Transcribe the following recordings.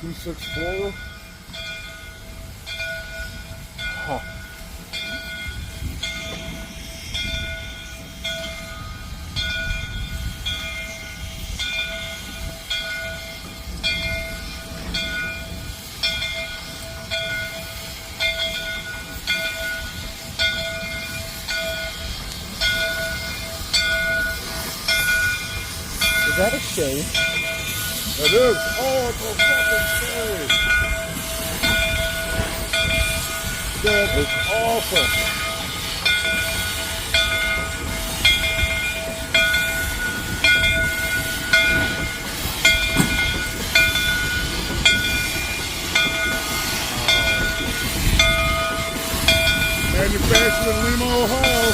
264. Huh. Is that a shade? It is. Oh, it's a fucking shade. That is awesome. Manufactured in Lima, Ohio.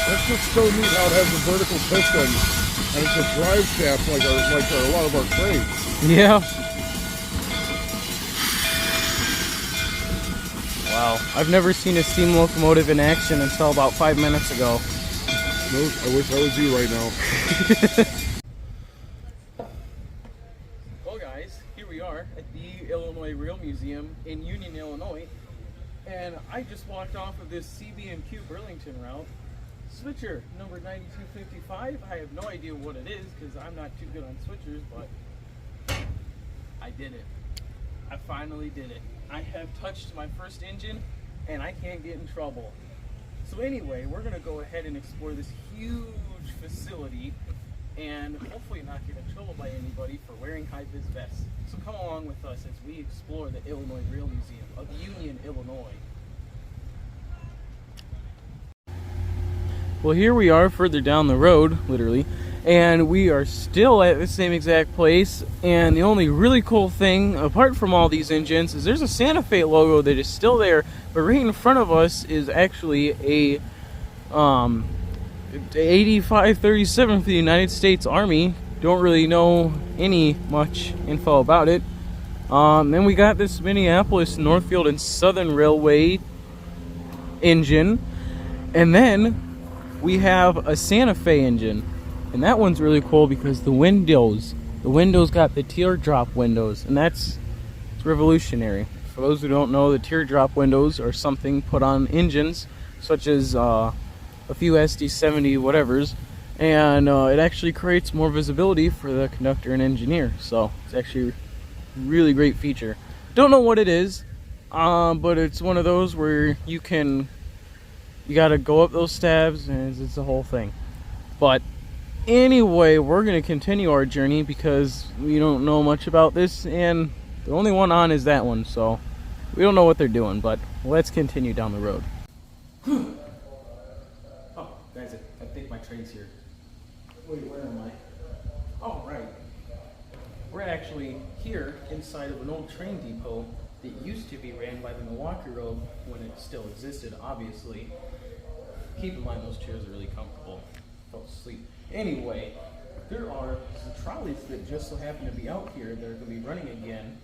That's what's so neat how it has a vertical piston and it's a drive shaft like a lot of our trains. Yeah. Wow, I've never seen a steam locomotive in action until about 5 minutes ago. I wish I was you right now. Well guys, here we are at the Illinois Rail Museum in Union, Illinois. And I just walked off of this CB&Q Burlington route. Switcher number 9255. I have no idea what it is because I'm not too good on switchers, but I did it. I finally did it. I have touched my first engine and I can't get in trouble. So anyway, we're gonna go ahead and explore this huge facility and hopefully not get in trouble by anybody for wearing high-vis vests. So come along with us as we explore the Illinois Rail Museum of Union, Illinois. Well, here we are further down the road, literally, and we are still at the same exact place. And the only really cool thing, apart from all these engines, is there's a Santa Fe logo that is still there, but right in front of us is actually a 8537 for the United States Army. Don't really know much info about it. Then we got this Minneapolis, Northfield, and Southern Railway engine, and then we have a Santa Fe engine, and that one's really cool because the windows got the teardrop windows, and it's revolutionary. For those who don't know, the teardrop windows are something put on engines such as a few SD70 whatevers, and it actually creates more visibility for the conductor and engineer. So it's actually a really great feature. Don't know what it is, but it's one of those where you gotta go up those stabs, and it's a whole thing. But anyway, we're gonna continue our journey because we don't know much about this, and the only one on is that one, so we don't know what they're doing. But let's continue down the road. Oh, guys, I think my train's here. Wait, where am I? Oh, right. We're actually here inside of an old train depot that used to be ran by the Milwaukee Road when it still existed, obviously. Keep in mind, those chairs are really comfortable. Fell asleep. Anyway, there are some trolleys that just so happen to be out here that are going to be running again.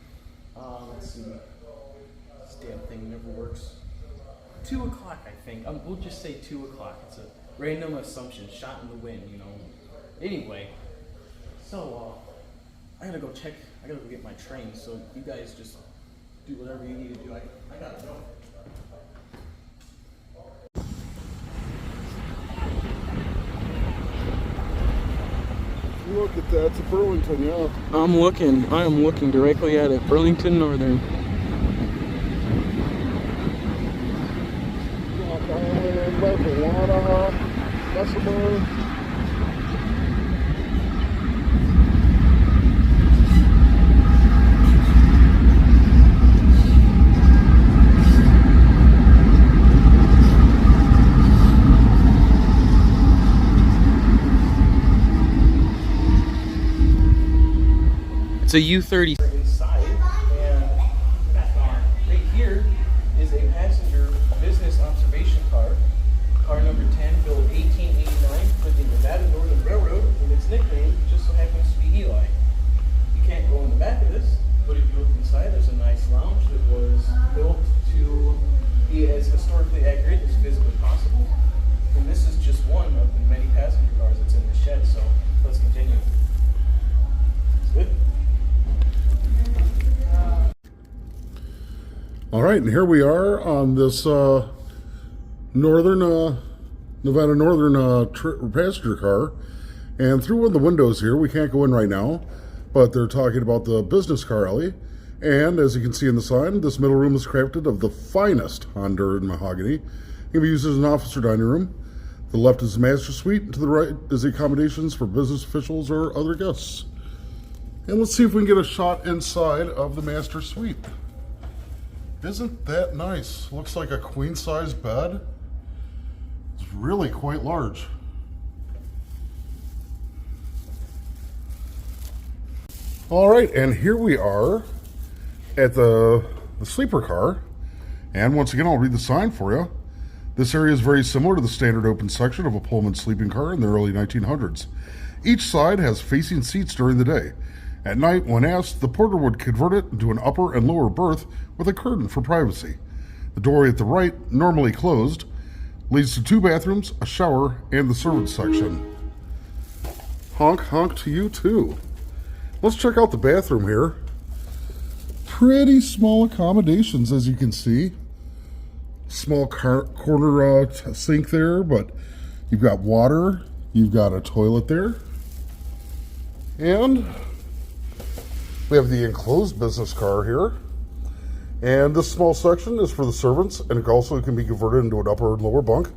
Let's see. This damn thing never works. 2 o'clock, I think. We'll just say 2 o'clock. It's a random assumption, shot in the wind, you know. Anyway, so I gotta go check. I gotta go get my train. So you guys just do whatever you need to do. I gotta go. Look at that. It's a Burlington, yeah. I am looking directly at it. Burlington Northern. It's a U-30 inside, and right here is a passenger business observation car. Car number 10, built 1889 for the Nevada Northern Railroad, with its nickname right, and here we are on this northern Nevada Northern passenger car, and through one of the windows here, we can't go in right now, but they're talking about the business car alley. And as you can see in the sign, this middle room is crafted of the finest Honduran mahogany. It can be used as an office or dining room. The left is the master suite, and to the right is the accommodations for business officials or other guests. And let's see if we can get a shot inside of the master suite. Isn't that nice? Looks like a queen-size bed. It's really quite large. All right, and here we are at the sleeper car. And once again, I'll read the sign for you. This area is very similar to the standard open section of a Pullman sleeping car in the early 1900s. Each side has facing seats during the day. At night, when asked, the porter would convert it into an upper and lower berth with a curtain for privacy. The doorway at the right, normally closed, leads to 2 bathrooms, a shower, and the servants section. Honk honk to you too. Let's check out the bathroom here. Pretty small accommodations, as you can see. Small corner sink there, but you've got water, you've got a toilet there, and we have the enclosed business car here. And this small section is for the servants, and it also can be converted into an upper and lower bunk.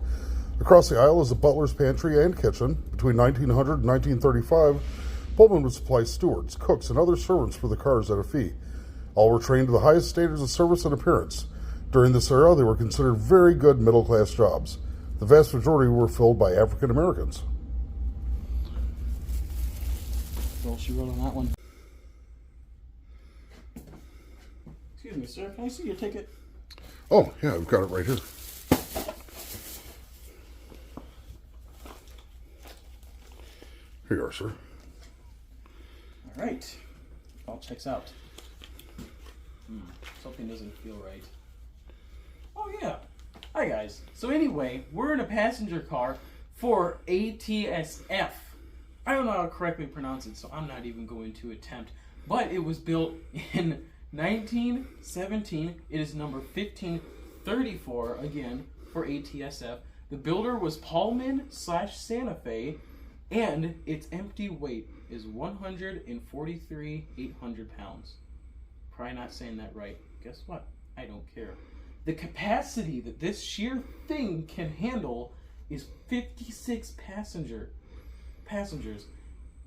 Across the aisle is a butler's pantry and kitchen. Between 1900 and 1935, Pullman would supply stewards, cooks, and other servants for the cars at a fee. All were trained to the highest standards of service and appearance. During this era, they were considered very good middle-class jobs. The vast majority were filled by African Americans. Well, she wrote on that one. Excuse me, sir. Can I see your ticket? Oh, yeah, I've got it right here. Here you are, sir. All right. All checks out. Something doesn't feel right. Oh, yeah. Hi, guys. So anyway, we're in a passenger car for ATSF. I don't know how to correctly pronounce it, so I'm not even going to attempt. But it was built in 1917. It is number 1534, again, for ATSF. The builder was Pullman/Santa Fe, and its empty weight is 143,800 pounds. Probably not saying that right. Guess what? I don't care. The capacity that this sheer thing can handle is 56 passengers,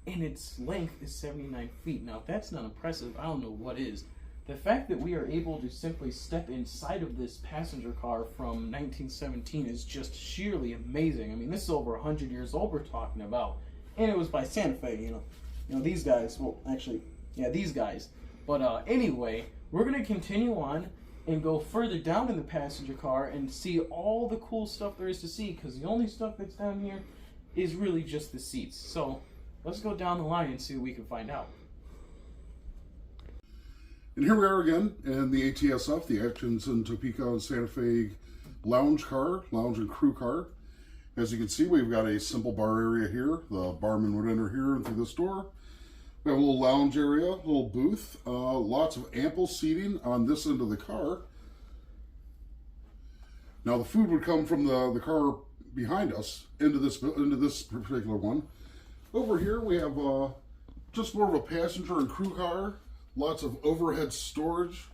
and its length is 79 feet. Now, if that's not impressive, I don't know what is. The fact that we are able to simply step inside of this passenger car from 1917 is just sheerly amazing. I mean, this is over 100 years old we're talking about, and it was by Santa Fe, you know, these guys, well, actually, yeah, these guys. But anyway, we're going to continue on and go further down in the passenger car and see all the cool stuff there is to see, because the only stuff that's down here is really just the seats. So let's go down the line and see what we can find out. And here we are again in the ATSF, the Atchison, Topeka, and Santa Fe lounge and crew car. As you can see, we've got a simple bar area here. The barman would enter here and through this door. We have a little lounge area, a little booth, lots of ample seating on this end of the car. Now the food would come from the car behind us into this particular one. Over here we have just more of a passenger and crew car, lots of overhead storage,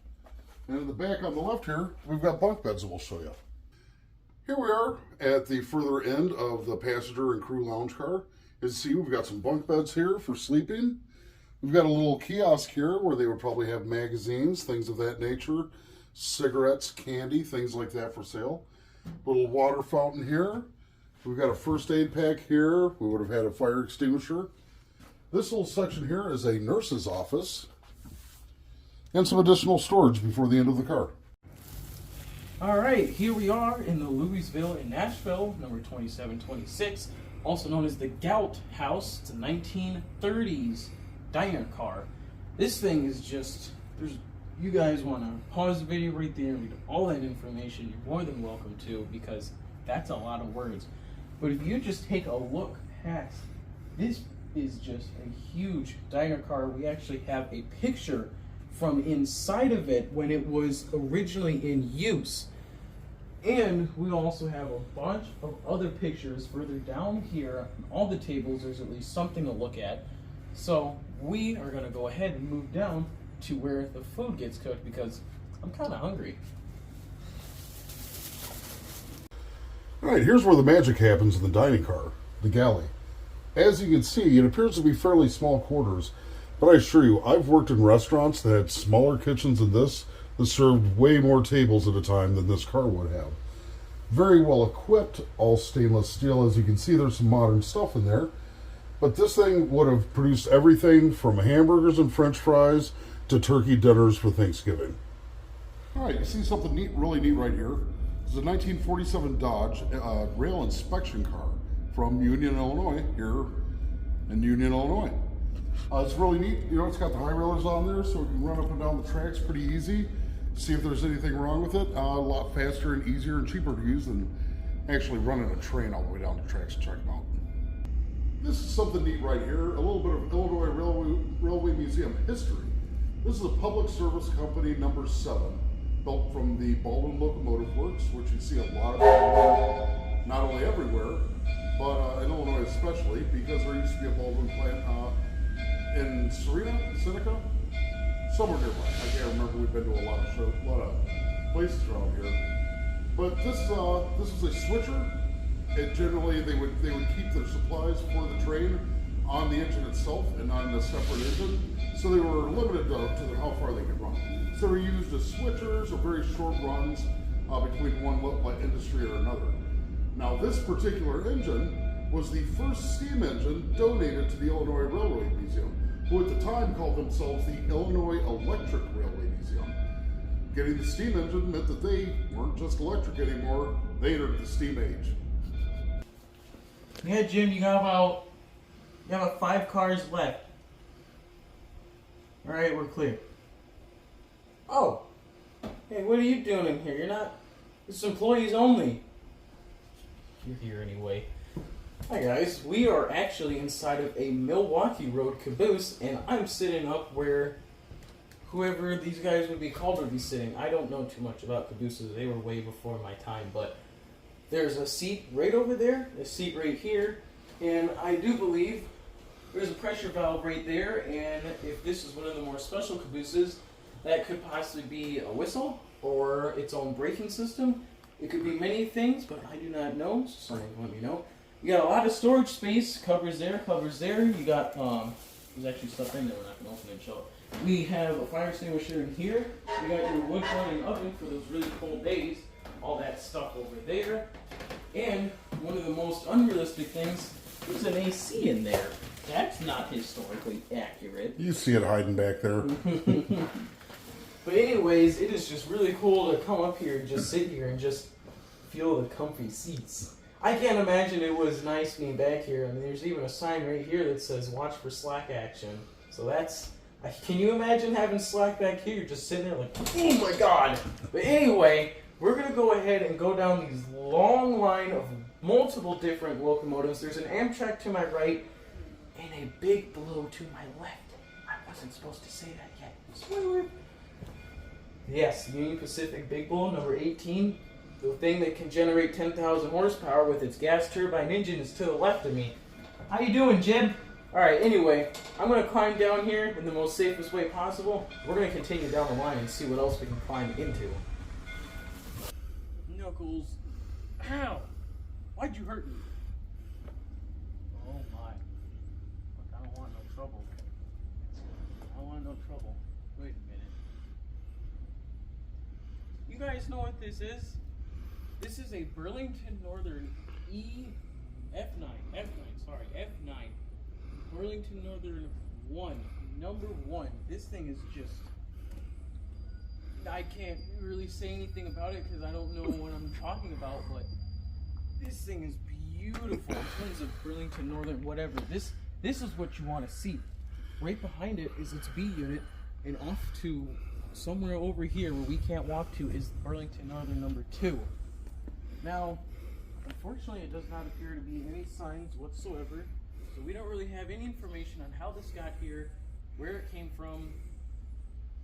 and in the back on the left here we've got bunk beds that we'll show you. Here we are at the further end of the passenger and crew lounge car. As you see, we've got some bunk beds here for sleeping. We've got a little kiosk here where they would probably have magazines, things of that nature, cigarettes, candy, things like that for sale. Little water fountain here. We've got a first aid pack here. We would have had a fire extinguisher. This little section here is a nurse's office and some additional storage before the end of the car. All right, here we are in the Louisville in Nashville, number 2726, also known as the Gout House. It's a 1930s diner car. This thing is just, you guys want to pause the video right there and read all that information, you're more than welcome to, because that's a lot of words. But if you just take a look past, this is just a huge diner car. We actually have a picture from inside of it when it was originally in use. And we also have a bunch of other pictures further down here. On all the tables, there's at least something to look at. So we are going to go ahead and move down to where the food gets cooked because I'm kind of hungry. All right, here's where the magic happens in the dining car, the galley. As you can see, it appears to be fairly small quarters, but I assure you, I've worked in restaurants that had smaller kitchens than this that served way more tables at a time than this car would have. Very well equipped, all stainless steel. As you can see, there's some modern stuff in there, but this thing would have produced everything from hamburgers and french fries to turkey dinners for Thanksgiving. All right, you see something neat, really neat right here. This is a 1947 Dodge rail inspection car from Union, Illinois, here in Union, Illinois. It's really neat. You know, it's got the high railers on there, so we can run up and down the tracks pretty easy. See if there's anything wrong with it. A lot faster and easier and cheaper to use than actually running a train all the way down the tracks to check them out. This is something neat right here. A little bit of Illinois Railway Museum history. This is a public service company number 7, built from the Baldwin Locomotive Works, which you see a lot of not only everywhere, but in Illinois especially, because there used to be a Baldwin plant in Seneca, somewhere nearby. I can't remember. We've been to a lot of places around here. But this is a switcher. It generally they would keep their supplies for the train on the engine itself and on the separate engine, so they were limited to how far they could run. So they're used as switchers or very short runs between one industry or another. Now, this particular engine was the first steam engine donated to the Illinois Railway Museum, who at the time called themselves the Illinois Electric Railway Museum. Getting the steam engine meant that they weren't just electric anymore, they entered the steam age. Yeah, Jim, you got about 5 cars left. All right, we're clear. Oh, hey, what are you doing in here? You're not. It's employees only. You're here anyway. Hi guys, we are actually inside of a Milwaukee Road caboose, and I'm sitting up where whoever these guys would be called would be sitting. I don't know too much about cabooses. They were way before my time, but there's a seat right over there, a seat right here, and I do believe there's a pressure valve right there, and if this is one of the more special cabooses, that could possibly be a whistle or its own braking system. It could be many things, but I do not know, so someone can let me know. You got a lot of storage space, covers there. You got, there's actually stuff in there we're not going to open and show. We have a fire extinguisher in here. You got your wood burning oven for those really cold days. All that stuff over there. And one of the most unrealistic things is an AC in there. That's not historically accurate. You see it hiding back there. But anyways, it is just really cool to come up here and just sit here and just feel the comfy seats. I can't imagine it was nice being back here. I mean, there's even a sign right here that says watch for slack action. So that's, can you imagine having slack back here? You're just sitting there like, oh my god. But anyway, we're going to go ahead and go down these long line of multiple different locomotives. There's an Amtrak to my right and a Big Blue to my left. I wasn't supposed to say that yet. Spoiler. Yes, Union Pacific Big Bull, number 18. The thing that can generate 10,000 horsepower with its gas turbine engine is to the left of me. How you doing, Jim? Alright, anyway, I'm going to climb down here in the most safest way possible. We're going to continue down the line and see what else we can climb into. Knuckles. Ow! Why'd you hurt me? Oh my. Look, I don't want no trouble. I don't want no trouble. Wait a minute. You guys know what this is? This is a Burlington Northern F9. Burlington Northern 1, number 1. This thing is just, I can't really say anything about it because I don't know what I'm talking about, but this thing is beautiful in terms of Burlington Northern whatever. This is what you want to see. Right behind it is its B unit, and off to somewhere over here where we can't walk to is Burlington Northern number 2. Now, unfortunately, it does not appear to be any signs whatsoever, so we don't really have any information on how this got here, where it came from,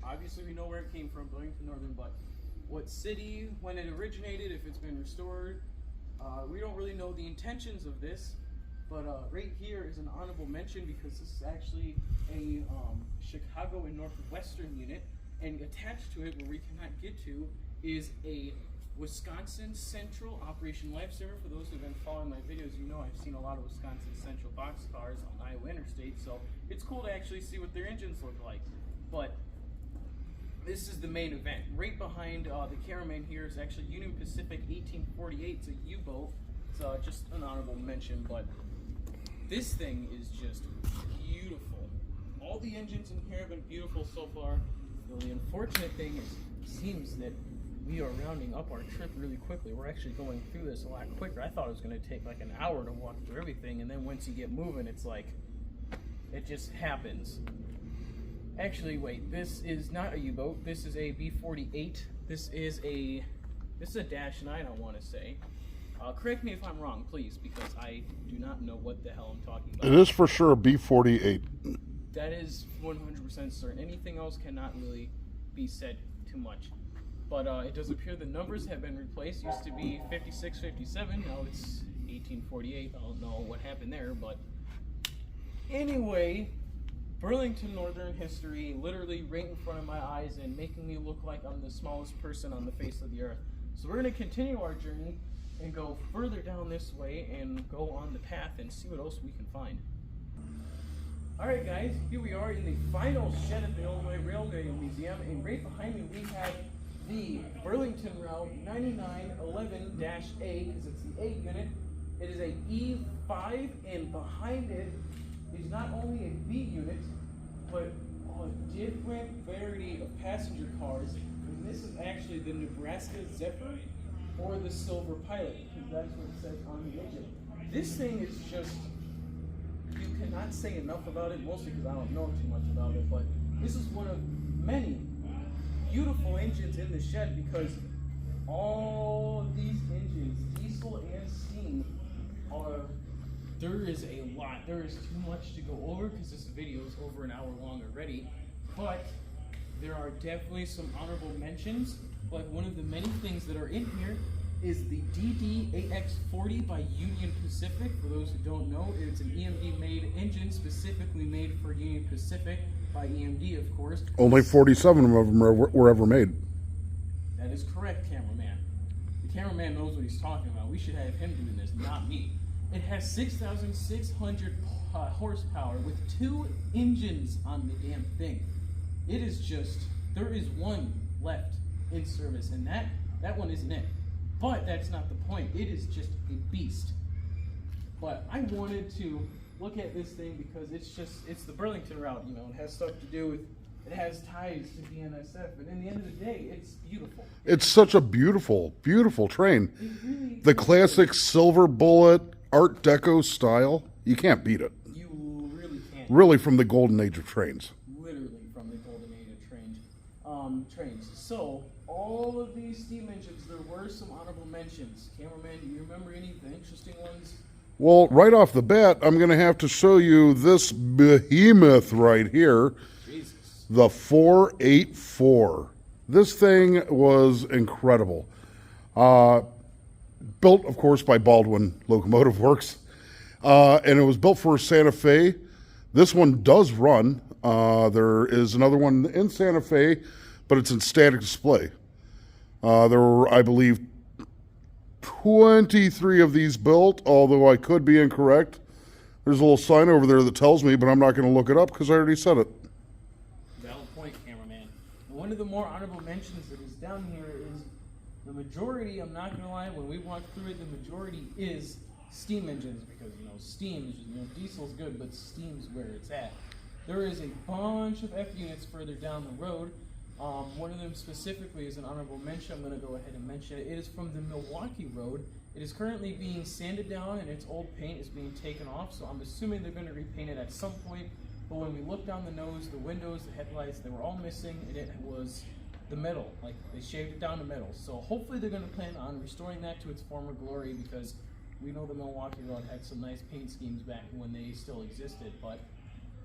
obviously we know where it came from, Burlington Northern, but what city, when it originated, if it's been restored, we don't really know the intentions of this. But right here is an honorable mention because this is actually a Chicago and Northwestern unit, and attached to it, where we cannot get to, is a Wisconsin Central Operation Lifesaver. For those who've been following my videos, you know I've seen a lot of Wisconsin Central boxcars on Iowa Interstate, so it's cool to actually see what their engines look like. But this is the main event. Right behind the cameraman here is actually Union Pacific 1848. It's a U-boat. It's just an honorable mention, but this thing is just beautiful. All the engines in here have been beautiful so far. The unfortunate thing is, it seems that we are rounding up our trip really quickly. We're actually going through this a lot quicker. I thought it was going to take like an hour to walk through everything, and then once you get moving, it's like, it just happens. Actually, wait, this is not a U-boat. This is a B-48. This is a -9, I want to say. Correct me if I'm wrong, please, because I do not know what the hell I'm talking about. It is for sure a B-48. That is 100% certain. Anything else cannot really be said too much. But it does appear the numbers have been replaced. Used to be 56, 57. Now it's 1848. I don't know what happened there, but anyway, Burlington Northern history, literally right in front of my eyes and making me look like I'm the smallest person on the face of the earth. So we're going to continue our journey and go further down this way and go on the path and see what else we can find. Alright guys, here we are in the final shed at the Illinois Railway Museum, and right behind me we have the Burlington Route 9911-A, because it's the A unit. It is a E5, and behind it is not only a B unit, but a different variety of passenger cars. And this is actually the Nebraska Zephyr or the Silver Pilot, because that's what it says on the engine. This thing is just, you cannot say enough about it, mostly because I don't know too much about it, but this is one of many beautiful engines in the shed, because all of these engines, diesel and steam, there is a lot. There is too much to go over because this video is over an hour long already, but there are definitely some honorable mentions. Like one of the many things that are in here is the DD8X40 by Union Pacific. For those who don't know, it's an EMD made engine, specifically made for Union Pacific by EMD, of course. Only 47 of them were ever made. That is correct, cameraman. The cameraman knows what he's talking about. We should have him doing this, not me. It has 6,600 horsepower with 2 engines on the damn thing. It is just, there is one left in service, and that one isn't it. But that's not the point. It is just a beast. But I wanted to look at this thing because it's the Burlington route, you know. It has stuff to do with, it has ties to BNSF, but in the end of the day, it's beautiful. It's such a beautiful, beautiful train. Really, the classic silver bullet Art Deco style, you can't beat it. You really can't. Really from the golden age of trains. Literally from the golden age of trains. So all of these steam engines, there were some honorable mentions. Cameraman, do you remember any of the interesting ones? Well, right off the bat, I'm going to have to show you this behemoth right here. Jesus. The 484. This thing was incredible. Built, of course, by Baldwin Locomotive Works. And it was built for Santa Fe. This one does run. There is another one in Santa Fe, but it's in static display. There were, I believe, 23 of these built, although I could be incorrect. There's a little sign over there that tells me, but I'm not going to look it up because I already said it. Valid point, cameraman. One of the more honorable mentions that is down here is the majority, I'm not going to lie, when we walk through it, the majority is steam engines, because, you know, steam, you know, diesel's good, but steam's where it's at. There is a bunch of F units further down the road. One of them specifically is an honorable mention. I'm going to go ahead and mention it. It is from the Milwaukee Road. It is currently being sanded down, and its old paint is being taken off, so I'm assuming they're going to repaint it at some point. But when we look down the nose, the windows, the headlights, they were all missing, and it was the metal. Like, they shaved it down to metal. So hopefully they're going to plan on restoring that to its former glory, because we know the Milwaukee Road had some nice paint schemes back when they still existed. But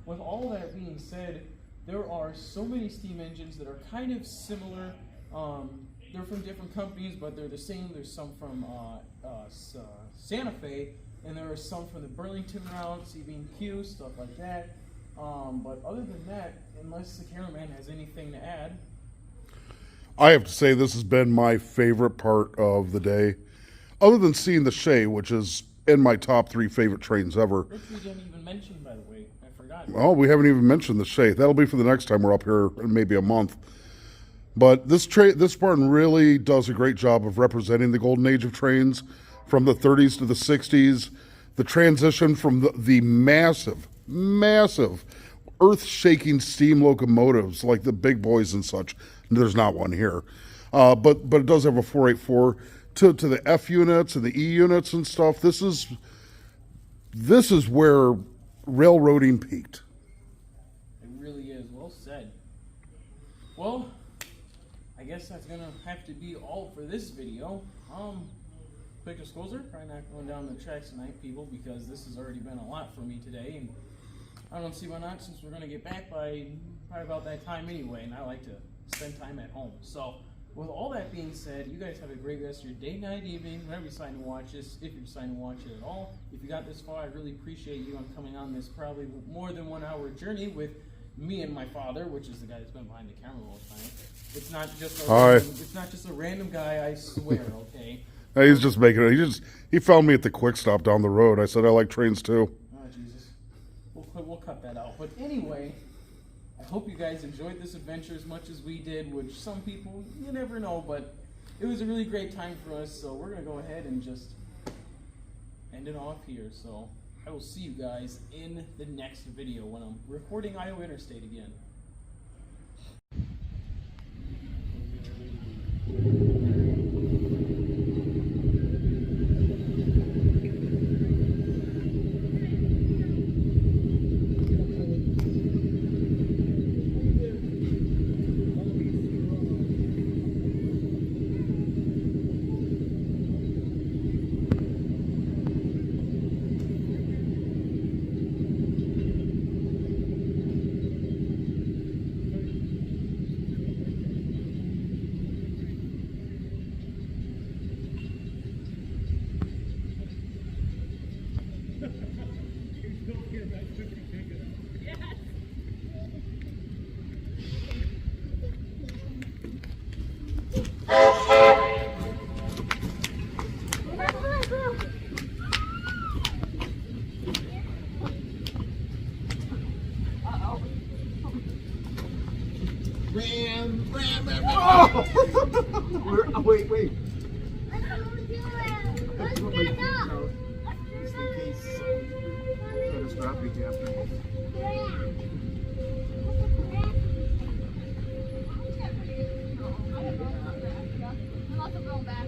with all that being said, there are so many steam engines that are kind of similar. They're from different companies, but they're the same. There's some from Santa Fe, and there are some from the Burlington route, CB&Q, stuff like that. But other than that, unless the cameraman has anything to add. I have to say this has been my favorite part of the day, other than seeing the Shay, which is in my top 3 favorite trains ever. Which we didn't even mention, by the way. I forgot. Oh, we haven't even mentioned the Shay. That'll be for the next time we're up here in maybe a month. But this Spartan really does a great job of representing the golden age of trains from the 30s to the 60s. The transition from the massive, massive, earth-shaking steam locomotives like the big boys and such. There's not one here. But it does have a 484 to the F units and the E units and stuff. This is where railroading peaked. It really is. Well said. Well, I guess that's gonna have to be all for this video. Quick disclosure, probably not going down the tracks tonight, people, because this has already been a lot for me today, and I don't see why not, since we're gonna get back by probably about that time anyway, and I like to spend time at home. So, with all that being said, you guys have a great rest of your day, night, evening, whenever you decide to watch this, if you decide to watch it at all. If you got this far, I really appreciate you on coming on this probably more than 1 hour journey with me and my father, which is the guy that's been behind the camera all the time. It's not just a random guy, I swear, okay? He's just making it. He found me at the quick stop down the road. I said I like trains too. Oh Jesus, we'll cut that out. But anyway, I hope you guys enjoyed this adventure as much as we did. Which some people, you never know, but it was a really great time for us. So we're gonna go ahead and just end it off here. So I will see you guys in the next video when I'm recording Iowa Interstate again. Oh! Wait. Let's get up. Just in case. There's traffic after. I'm also going back.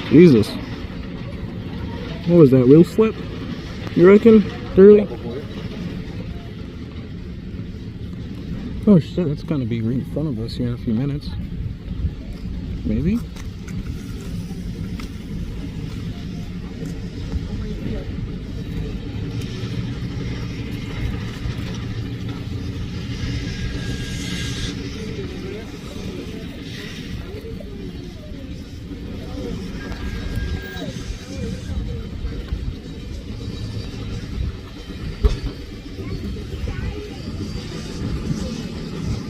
Jesus. What was that, wheel slip? You reckon? Early? Oh shit, that's gonna be right in front of us here in a few minutes. Maybe?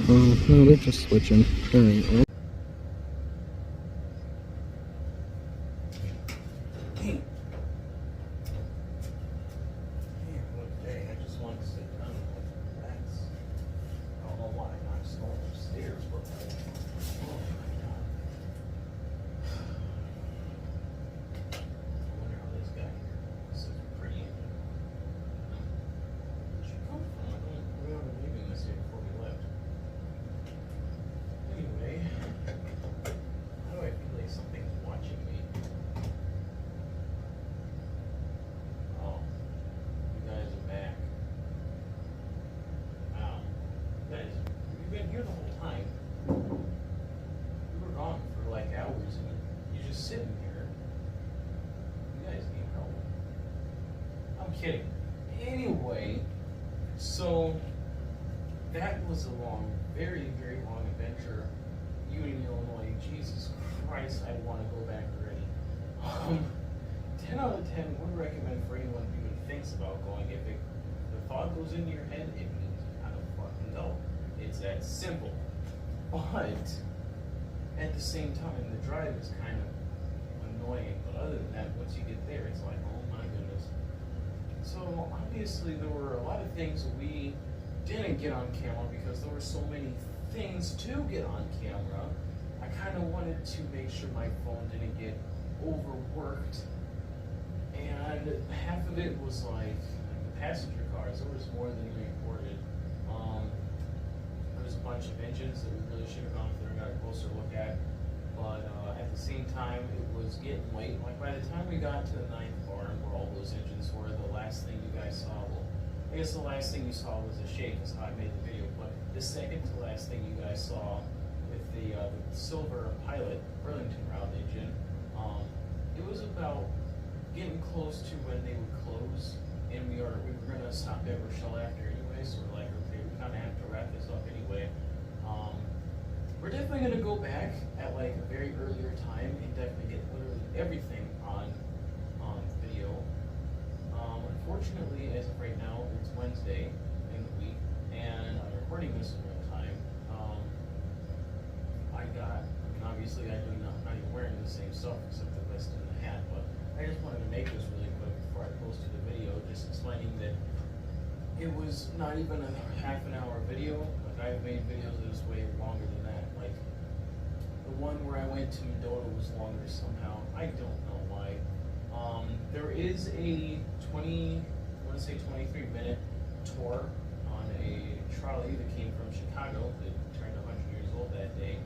Oh, no, they're just switching. Alright. kidding. Anyway, so that was a long, very, very long adventure. Union, Illinois. Jesus Christ, I want to go back already. 10 out of 10 would recommend for anyone who even thinks about going. If the thought goes into your head, it means you kind of fucking go. It's that simple. But at the same time, the drive is kind of annoying. But other than that, once you get there, it's like, oh my goodness. So obviously there were a lot of things we didn't get on camera because there were so many things to get on camera. I kind of wanted to make sure my phone didn't get overworked. And half of it was like the passenger cars. There was more than we recorded. There was a bunch of engines that we really should have gone through and got a closer look at. But at the same time, it was getting late. Like by the time we got to the 9th barn, where all those engines were, the last thing you guys saw, well, I guess the last thing you saw was a shake, is how I made the video. But the second to last thing you guys saw with the Silver Pilot Burlington route engine, it was about getting close to when they would close, and we were gonna stop at Rochelle after anyway, so we're like, okay, we kind of have to wrap this up anyway. We're definitely gonna go back at like a very earlier time and definitely get literally everything on video. Unfortunately, as of right now, it's Wednesday in the week, and I'm recording this in real time. Obviously, I'm not even wearing the same stuff except the vest and the hat, but I just wanted to make this really quick before I posted the video, just explaining that it was not even a half an hour video. Like, I've made videos that was way longer than that. Like, the one where I went to Mendota was longer somehow. I don't know why. There is a 23-minute tour on a trolley that came from Chicago that turned 100 years old that day.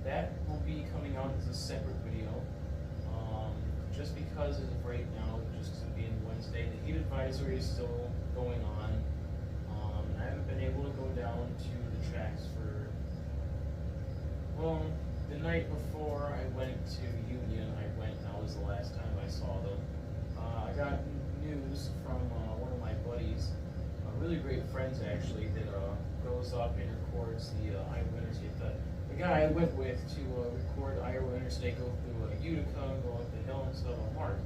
That will be coming out as a separate video. Just because as of right now, just because it being Wednesday, the heat advisory is still going on. I haven't been able to go down to the tracks for, well, the night before I went to Union, that was the last time I saw them. I got news from one of my buddies, really great friends actually, that goes up and records the Iowa Interstate. The guy I went with to record Iowa Interstate, go through Utica, go up the hill and stuff on Mark.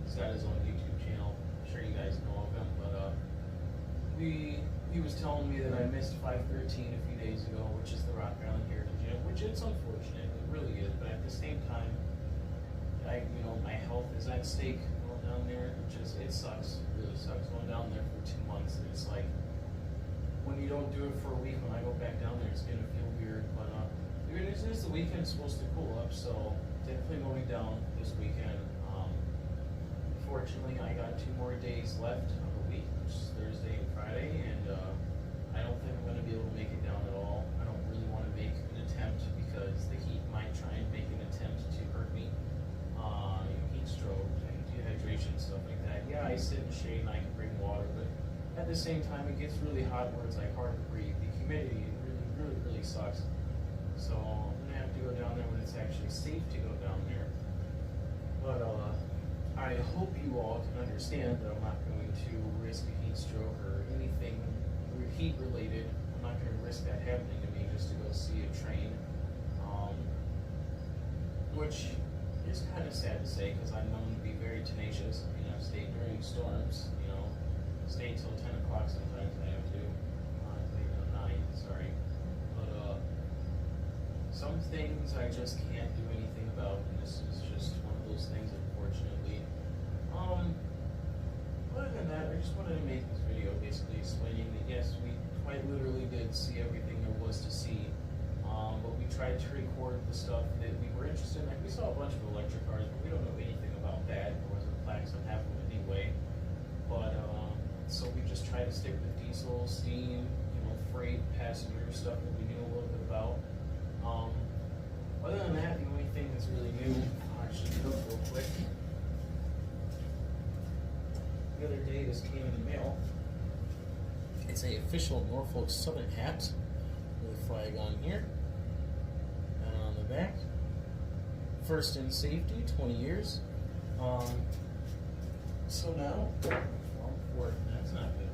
He's got his own YouTube channel. I'm sure you guys know of him, but he was telling me that I missed 513 a few days ago, which is the Rock Island Heritage Unit, which it's unfortunate, it really is. But at the same time, my health is at stake going down there. It sucks. It really sucks going down there for 2 months. And it's like, when you don't do it for a week, when I go back down there, it's gonna feel weird. But the good news is the weekend's supposed to cool up, so definitely going down this weekend. Fortunately, I got 2 more days left of the week, which is Thursday and Friday, and I don't think I'm gonna be able to make it down at all. I don't really want to make an attempt because the heat might try and make an attempt to hurt me. Heat stroke and dehydration, stuff like that. Yeah, I sit in shade and I can bring water, but at the same time, it gets really hot where it's like hard to breathe. The humidity really sucks. So I'm gonna have to go down there when it's actually safe to go down there. But I hope you all can understand that I'm not going to risk a heat stroke or anything heat related. I'm not going to risk that happening to me just to go see a train, which is kind of sad to say because I'm known to be very tenacious. I mean, I've stayed during storms, stay till 10 o'clock sometimes I have to, maybe 9, sorry. But some things I just can't do anything about, and this is just one of those things, unfortunately. Other than that, I just wanted to make this video basically explaining that yes, we quite literally did see everything there was to see, but we tried to record the stuff that we were interested in. Like, we saw a bunch of electric cars, but we don't know anything about that. There wasn't plaques on half of them anyway. But so we just tried to stick with diesel, steam, freight, passenger stuff that we knew a little bit about. Other than that, the only thing that's really new, I'll actually look real quick. The other day, this came in the mail. It's a official Norfolk Southern hat with a flag on here and on the back. First in safety, 20 years. So now, well, before, that's not good.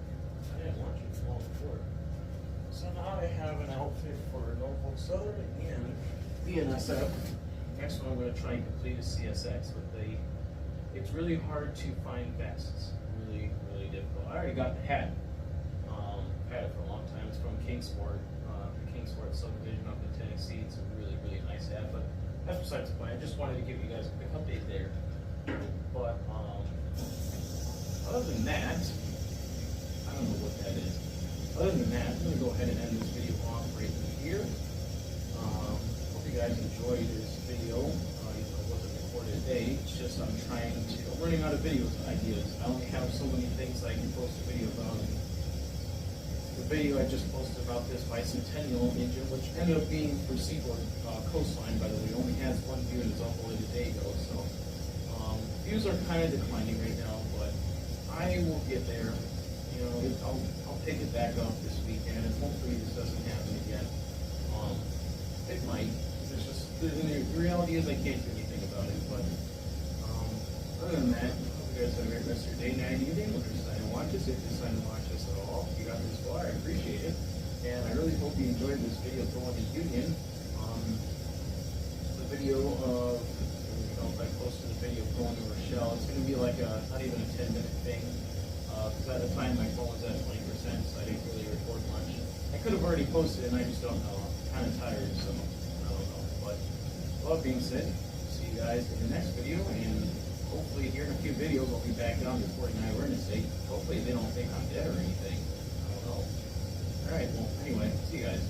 I didn't want you to fall before. So now I have an outfit for Norfolk Southern and BNSF. Next one I'm going to try and complete is CSX, but it's really hard to find vests. Really, really difficult. I already got the hat. I've had it for a long time. It's from Kingsport, the Kingsport subdivision up in Tennessee. It's a really, really nice hat, but that's besides the point. I just wanted to give you guys a quick update there. But other than that, I don't know what that is. Other than that, I'm going to go ahead and end this video off right here. Hope you guys enjoyed this video. Even though it wasn't recorded today, it's just I'm running out of videos ideas. I only have so many things I can post a video about. The video I just posted about this bicentennial engine, which ended up being for Seaboard Coastline, by the way, only has one view and it's uploaded a day ago. So views are kind of declining right now, but I will get there. You know, I'll pick it back up this weekend, and hopefully this doesn't happen again. It might. It's just the reality is I can't do anything about it. But other than that, I hope you guys have a great rest of your day, night, evening. Whether you decide to watch this, if you decide to watch this at all, if you got this far, I appreciate it, and I really hope you enjoyed this video going to Union. The video of if I posted a video going to Rochelle, it's going to be like not even a 10-minute thing. Because at the time my phone was at 20%, so I didn't really record much. I could have already posted it, and I just don't know. I'm kind of tired, so I don't know. But all that being said, see you guys in the next video, and hopefully here in a few videos I'll be back down to 49 awareness state. Hopefully they don't think I'm dead or anything. I don't know. All right. Well, anyway, see you guys.